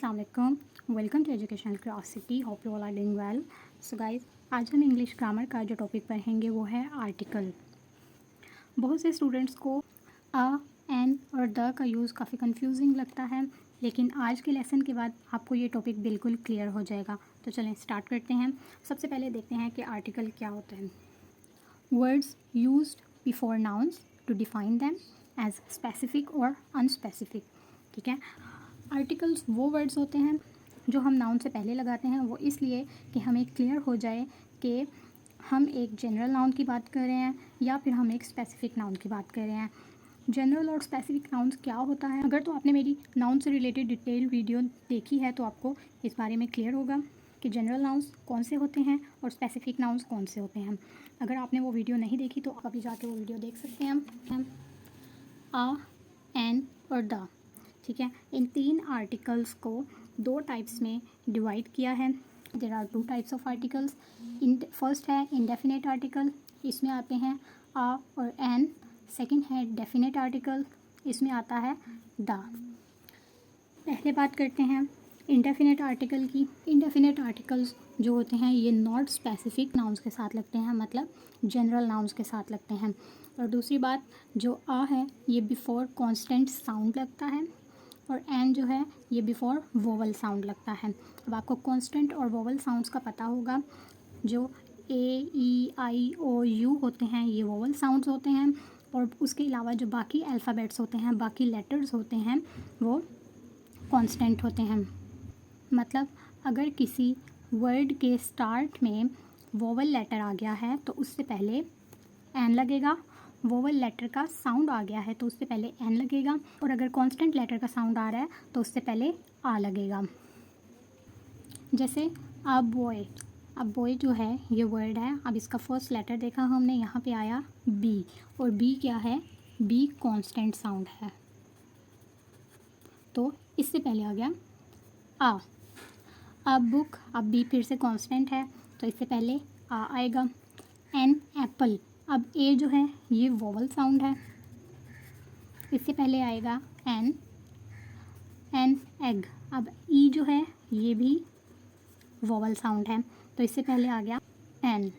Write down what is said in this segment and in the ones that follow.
अस्सलाम वालेकुम, welcome to educational curiosity, hope you all are doing well. So guys, आज हम इंग्लिश ग्रामर का जो टॉपिक पढ़ेंगे वो है आर्टिकल। बहुत से स्टूडेंट्स को अ, एन और द का यूज़ काफ़ी कंफ्यूजिंग लगता है, लेकिन आज के लेसन के बाद आपको ये टॉपिक बिल्कुल क्लियर हो जाएगा। तो चलें स्टार्ट करते हैं। सबसे पहले देखते हैं कि आर्टिकल क्या होते हैं। Words used before nouns to define them as specific और अनस्पेसिफिक। ठीक है, आर्टिकल्स वो वर्ड्स होते हैं जो हम नाउन से पहले लगाते हैं, वो इसलिए कि हमें क्लियर हो जाए कि हम एक जनरल नाउन की बात कर रहे हैं या फिर हम एक स्पेसिफिक नाउन की बात कर रहे हैं। जनरल और स्पेसिफिक नाउन्स क्या होता है, अगर तो आपने मेरी नाउन से रिलेटेड डिटेल वीडियो देखी है तो आपको इस बारे में क्लियर होगा कि जनरल नाउन्स कौन से होते हैं और स्पेसिफिक नाउन्स कौन से होते हैं। अगर आपने वो वीडियो नहीं देखी तो आप अभी जाके वो वीडियो देख सकते हैं। हम आ, एन और द, ठीक है, इन तीन आर्टिकल्स को दो टाइप्स में डिवाइड किया है। There are two types of articles. First है इंडेफिनेट आर्टिकल, इसमें आते हैं आ और एन। सेकंड है डेफिनेट आर्टिकल, इसमें आता है द। पहले बात करते हैं इंडेफिनेट आर्टिकल की। इंडेफिनेट आर्टिकल्स जो होते हैं ये नॉट स्पेसिफिक नाउन्स के साथ लगते हैं, मतलब जनरल नाउन्स के साथ लगते हैं। और दूसरी बात, जो आ है ये बिफोर कॉन्स्टेंट साउंड लगता है और एन जो है ये बिफोर वोवल साउंड लगता है। अब आपको कॉन्स्टेंट और वोवल साउंड्स का पता होगा। जो ए, ई, आई, ओ, यू होते हैं ये वोवल साउंड्स होते हैं, और उसके अलावा जो बाकी अल्फ़ाबेट्स होते हैं, बाकी लेटर्स होते हैं, वो कॉन्स्टेंट होते हैं। मतलब अगर किसी वर्ड के स्टार्ट में वोवल लेटर आ गया है तो उससे पहले एन लगेगा, वोवल लेटर का साउंड आ गया है तो उससे पहले एन लगेगा, और अगर कांस्टेंट लेटर का साउंड आ रहा है तो उससे पहले आ लगेगा। जैसे अ बॉय, अब बॉय जो है ये वर्ड है, अब इसका फर्स्ट लेटर देखा हमने, यहाँ पे आया बी, और बी क्या है, बी कांस्टेंट साउंड है, तो इससे पहले आ गया आ। अब बुक, अब बी फिर से कांस्टेंट है तो इससे पहले आ आएगा। एन एप्पल, अब ए जो है ये वोवल साउंड है, इससे पहले आएगा एन। एन एग, अब ई जो है ये भी वोवल साउंड है तो इससे पहले आ गया एन।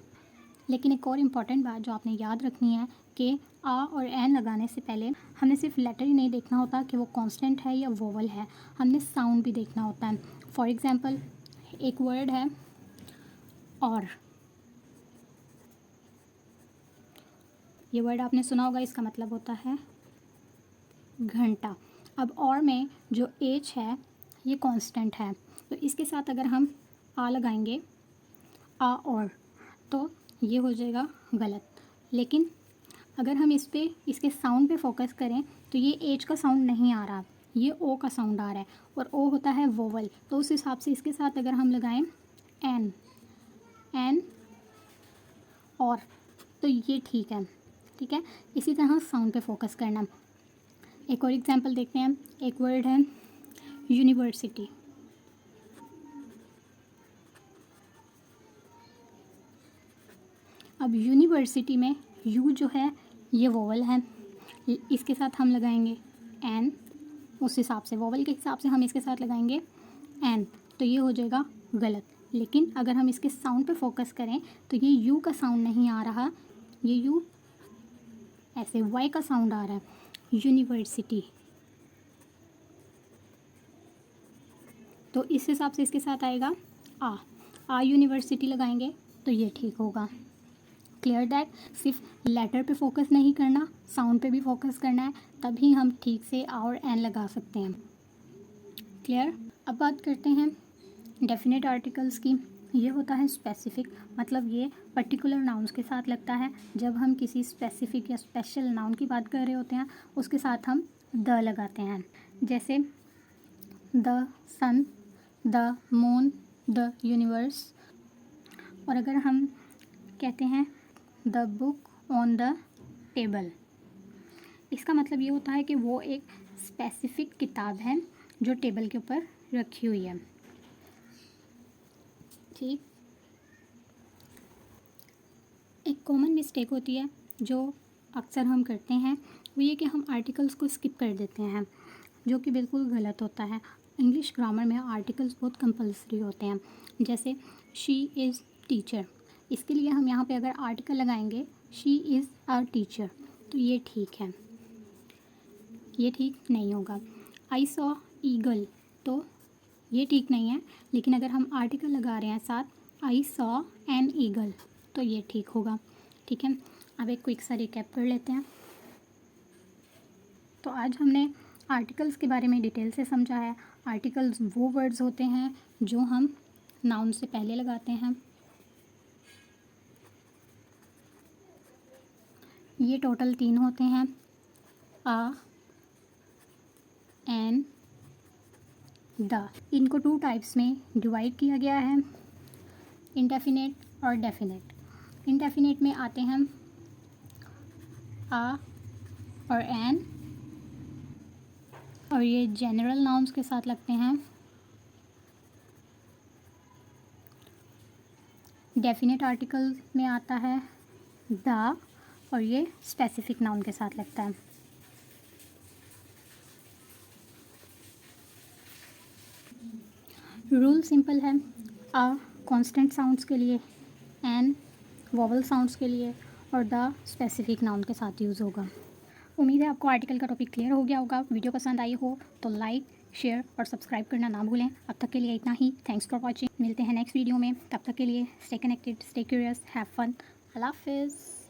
लेकिन एक और इम्पॉर्टेंट बात जो आपने याद रखनी है कि आ और एन लगाने से पहले हमने सिर्फ लेटर ही नहीं देखना होता कि वो कांस्टेंट है या वोवल है, हमने साउंड भी देखना होता है। फॉर एग्जांपल एक वर्ड है और, ये वर्ड आपने सुना होगा, इसका मतलब होता है घंटा। अब और में जो एच है ये कांस्टेंट है, तो इसके साथ अगर हम आ लगाएंगे आ और, तो ये हो जाएगा गलत। लेकिन अगर हम इस पे इसके साउंड पे फोकस करें तो ये एच का साउंड नहीं आ रहा, ये ओ का साउंड आ रहा है, और ओ होता है वोवल, तो उस हिसाब से इसके साथ अगर हम लगाएं एन, एन और, तो ये ठीक है। ठीक है, इसी तरह साउंड पे फोकस करना। एक और एग्जांपल देखते हैं। एक वर्ड है यूनिवर्सिटी, अब यूनिवर्सिटी में यू जो है ये वोवल है, इसके साथ हम लगाएंगे एन, उस हिसाब से वोवल के हिसाब से हम इसके साथ लगाएंगे एन, तो ये हो जाएगा गलत। लेकिन अगर हम इसके साउंड पे फोकस करें तो ये यू का साउंड नहीं आ रहा, ये यू ऐसे वाई का साउंड आ रहा है, यूनिवर्सिटी, तो इस हिसाब से इसके साथ आएगा आ यूनिवर्सिटी लगाएंगे तो ये ठीक होगा। क्लियर दैट, सिर्फ लेटर पे फोकस नहीं करना, साउंड पे भी फोकस करना है, तभी हम ठीक से आ और एन लगा सकते हैं। क्लियर। अब बात करते हैं डेफिनेट आर्टिकल्स की। ये होता है स्पेसिफिक, मतलब ये पर्टिकुलर नाउन्स के साथ लगता है। जब हम किसी स्पेसिफिक या स्पेशल नाउन की बात कर रहे होते हैं उसके साथ हम द लगाते हैं। जैसे the sun, the moon, the universe. और अगर हम कहते हैं the book on the table, इसका मतलब ये होता है कि वो एक स्पेसिफिक किताब है जो टेबल के ऊपर रखी हुई है। ठीक, एक कॉमन मिस्टेक होती है जो अक्सर हम करते हैं, वो ये कि हम आर्टिकल्स को स्किप कर देते हैं, जो कि बिल्कुल गलत होता है। इंग्लिश ग्रामर में आर्टिकल्स बहुत कंपलसरी होते हैं। जैसे शी इज़ टीचर, इसके लिए हम यहाँ पे अगर आर्टिकल लगाएंगे शी इज़ अ टीचर तो ये ठीक है, ये ठीक नहीं होगा। आई सॉ ईगल तो ये ठीक नहीं है, लेकिन अगर हम आर्टिकल लगा रहे हैं साथ आई सॉ एन ईगल तो ये ठीक होगा। ठीक है, अब एक क्विक सा रिकैप कर लेते हैं। तो आज हमने आर्टिकल्स के बारे में डिटेल से समझा है। आर्टिकल्स वो वर्ड्स होते हैं जो हम नाउन से पहले लगाते हैं। ये टोटल 3 होते हैं, आ, एन, द। इनको 2 टाइप्स में डिवाइड किया गया है, इंडेफिनेट और डेफिनेट। इंडेफिनेट में आते हैं आ और एन, और ये जनरल नाउन्स के साथ लगते हैं। डेफिनेट आर्टिकल में आता है द, और ये स्पेसिफिक नाउन के साथ लगता है। रूल सिंपल है, आ कॉन्स्टेंट साउंड्स के लिए, एन वोवल साउंड्स के लिए, और द स्पेसिफिक नाउन के साथ यूज़ होगा। उम्मीद है आपको आर्टिकल का टॉपिक क्लियर हो गया होगा। वीडियो पसंद आई हो तो लाइक, शेयर और सब्सक्राइब करना ना भूलें। अब तक के लिए इतना ही। Thanks for watching. मिलते हैं नेक्स्ट वीडियो में। तब तक के लिए stay connected, stay curious, have fun. Allah हाफिज़।